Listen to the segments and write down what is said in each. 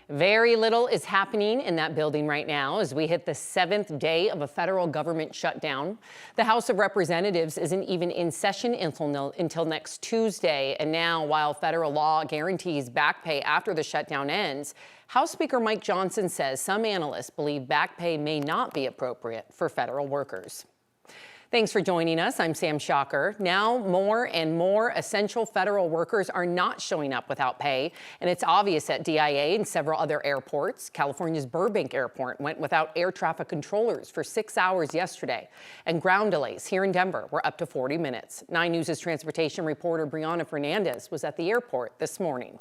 Very little is happening in that building right now as we hit the 7th day of a federal government shutdown. The House of Representatives isn't even in session until next Tuesday. And now, while federal law guarantees back pay after the shutdown ends, House Speaker Mike Johnson says some analysts believe back pay may not be appropriate for federal workers. Thanks for joining us. I'm Sam Shocker. Now, more and more essential federal workers are not showing up without pay, and it's obvious at DIA and several other airports. California's Burbank Airport went without air traffic controllers for 6 hours yesterday, and ground delays here in Denver were up to 40 minutes. 9 News' transportation reporter Brianna Fernandez was at the airport this morning.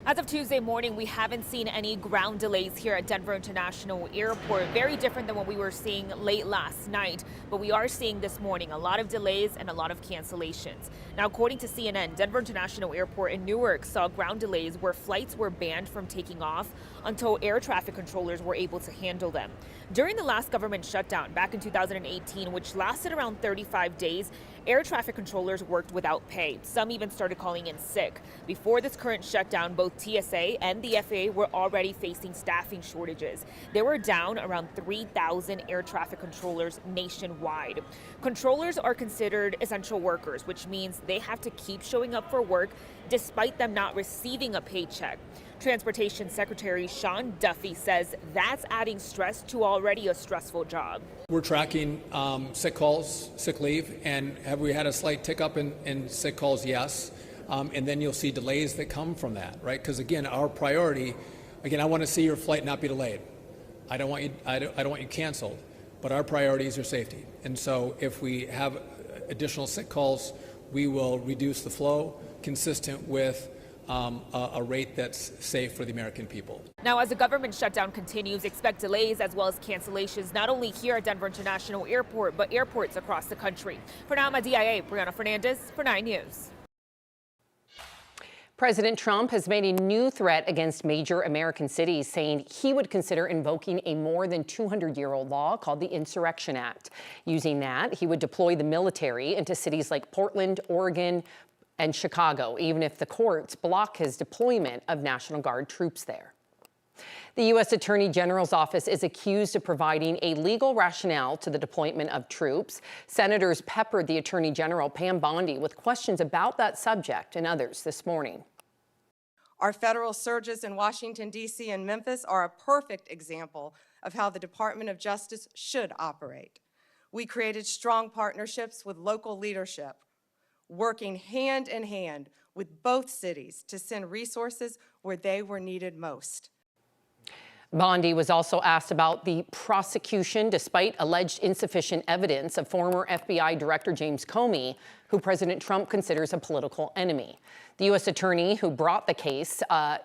As of Tuesday morning, we haven't seen any ground delays here at Denver International Airport. Very different than what we were seeing late last night. But we are seeing this morning a lot of delays and a lot of cancellations. Now, according to CNN, Denver International Airport in Newark saw ground delays where flights were banned from taking off until air traffic controllers were able to handle them. During the last government shutdown back in 2018, which lasted around 35 days, air traffic controllers worked without pay. Some even started calling in sick. Before this current shutdown, both TSA and the FAA were already facing staffing shortages. They were down around 3,000 air traffic controllers nationwide. Controllers are considered essential workers, which means they have to keep showing up for work despite them not receiving a paycheck. Transportation Secretary Sean Duffy says that's adding stress to already a stressful job. We're tracking sick calls, sick leave, and have we had a slight tick up in sick calls? Yes. And then you'll see delays that come from that, right? Because again, our priority, I want to see your flight not be delayed. I don't want you canceled, but our priorities are safety. And so if we have additional sick calls, we will reduce the flow consistent with a rate that's safe for the American people. Now, as the government shutdown continues, expect delays as well as cancellations, not only here at Denver International Airport, but airports across the country. For now, I'm at DIA, Brianna Fernandez for 9 News. President Trump has made a new threat against major American cities, saying he would consider invoking a more than 200-year-old law called the Insurrection Act. Using that, he would deploy the military into cities like Portland, Oregon, and Chicago, even if the courts block his deployment of National Guard troops there. The U.S. Attorney General's office is accused of providing a legal rationale to the deployment of troops. Senators peppered the Attorney General, Pam Bondi, with questions about that subject and others this morning. Our federal surges in Washington, D.C. and Memphis are a perfect example of how the Department of Justice should operate. We created strong partnerships with local leadership, working hand in hand with both cities to send resources where they were needed most. Bondi was also asked about the prosecution, despite alleged insufficient evidence, of former FBI Director James Comey, who President Trump considers a political enemy. The U.S. attorney who brought the case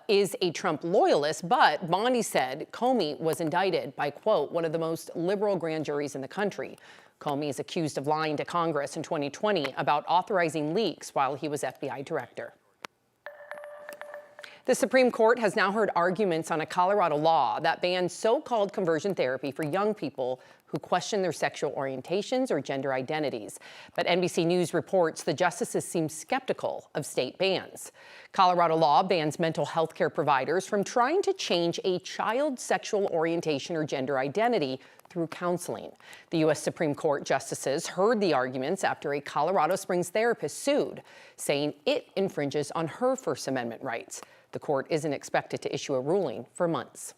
is a Trump loyalist, but Bondi said Comey was indicted by, quote, one of the most liberal grand juries in the country. Comey is accused of lying to Congress in 2020 about authorizing leaks while he was FBI director. The Supreme Court has now heard arguments on a Colorado law that bans so-called conversion therapy for young people who question their sexual orientations or gender identities. But NBC News reports the justices seem skeptical of state bans. Colorado law bans mental health care providers from trying to change a child's sexual orientation or gender identity through counseling. The U.S. Supreme Court justices heard the arguments after a Colorado Springs therapist sued, saying it infringes on her First Amendment rights. The court isn't expected to issue a ruling for months.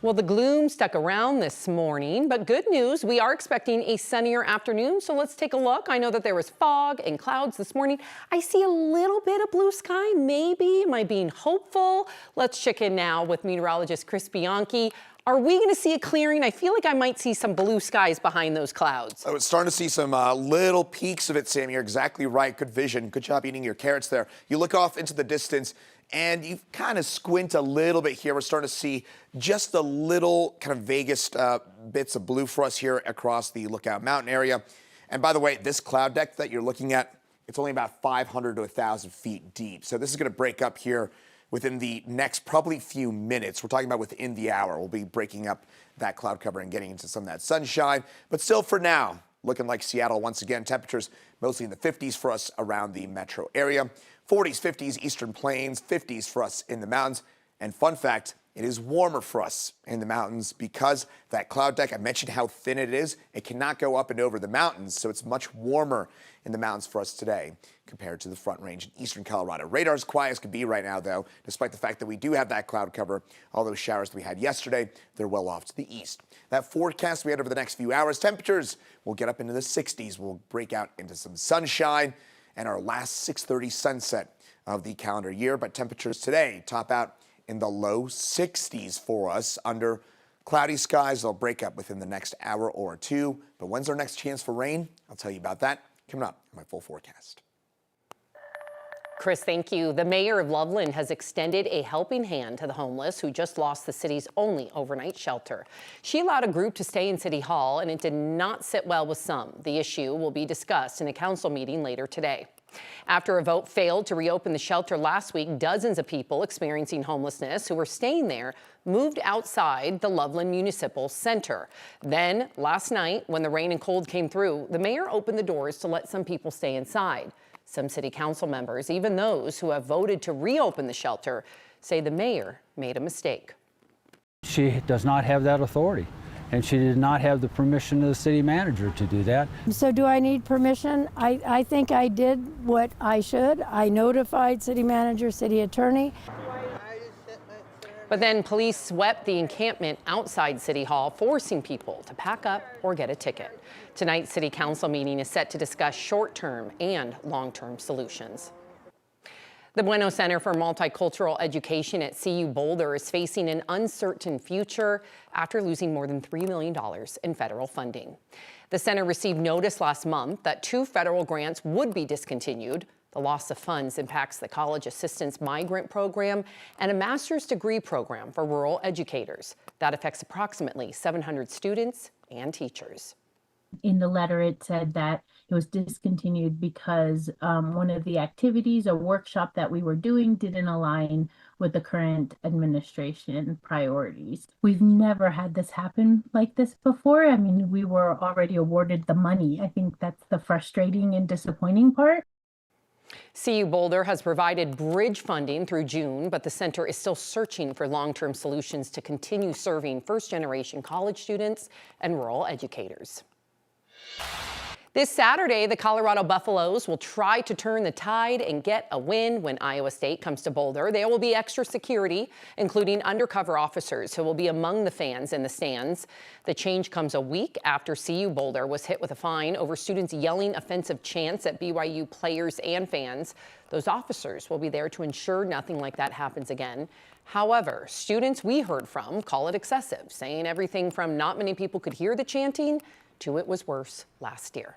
Well, the gloom stuck around this morning, but good news, we are expecting a sunnier afternoon, so let's take a look. I know that there was fog and clouds this morning. I see a little bit of blue sky, maybe. Am I being hopeful? Let's check in now with meteorologist Chris Bianchi. Are we going to see a clearing? I feel like I might see some blue skies behind those clouds. Oh, it's starting to see some little peaks of it, Sam. You're exactly right. Good vision. Good job eating your carrots there. You look off into the distance, and you kind of squint a little bit here. We're starting to see just a little kind of vaguest bits of blue for us here across the Lookout Mountain area. And by the way, this cloud deck that you're looking at, it's only about 500 to 1,000 feet deep. So this is going to break up here within the next probably few minutes. We're talking about within the hour. We'll be breaking up that cloud cover and getting into some of that sunshine. But still for now, looking like Seattle once again. Temperatures mostly in the 50s for us around the metro area. 40s, 50s, Eastern Plains, 50s for us in the mountains. And fun fact, it is warmer for us in the mountains because that cloud deck, I mentioned how thin it is. It cannot go up and over the mountains, so it's much warmer in the mountains for us today compared to the Front Range in eastern Colorado. Radar's quiet as could be right now, though, despite the fact that we do have that cloud cover. All those showers that we had yesterday, they're well off to the east. That forecast we had over the next few hours, temperatures will get up into the 60s. We'll break out into some sunshine and our last 6:30 sunset of the calendar year. But temperatures today top out in the low 60s for us under cloudy skies. They'll break up within the next hour or two. But when's our next chance for rain? I'll tell you about that coming up in my full forecast. Chris, thank you. The mayor of Loveland has extended a helping hand to the homeless who just lost the city's only overnight shelter. She allowed a group to stay in City Hall, and it did not sit well with some. The issue will be discussed in a council meeting later today. After a vote failed to reopen the shelter last week, dozens of people experiencing homelessness who were staying there moved outside the Loveland Municipal Center. Then, last night, when the rain and cold came through, the mayor opened the doors to let some people stay inside. Some city council members, even those who have voted to reopen the shelter, say the mayor made a mistake. She does not have that authority, and she did not have the permission of the city manager to do that. So do I need permission? I think I did what I should. I notified city manager, city attorney. But then police swept the encampment outside City Hall, forcing people to pack up or get a ticket. Tonight's city council meeting is set to discuss short-term and long-term solutions. The Bueno Center for Multicultural Education at CU Boulder is facing an uncertain future after losing more than $3 million in federal funding. The center received notice last month that 2 federal grants would be discontinued. The loss of funds impacts the College Assistance Migrant Program and a master's degree program for rural educators. That affects approximately 700 students and teachers. In the letter, it said that it was discontinued because one of the activities, a workshop that we were doing, didn't align with the current administration priorities. We've never had this happen like this before. I mean, we were already awarded the money. I think that's the frustrating and disappointing part. CU Boulder has provided bridge funding through June, but the center is still searching for long-term solutions to continue serving first-generation college students and rural educators. This Saturday, the Colorado Buffaloes will try to turn the tide and get a win when Iowa State comes to Boulder. There will be extra security, including undercover officers who will be among the fans in the stands. The change comes a week after CU Boulder was hit with a fine over students yelling offensive chants at BYU players and fans. Those officers will be there to ensure nothing like that happens again. However, students we heard from call it excessive, saying everything from not many people could hear the chanting to it was worse last year.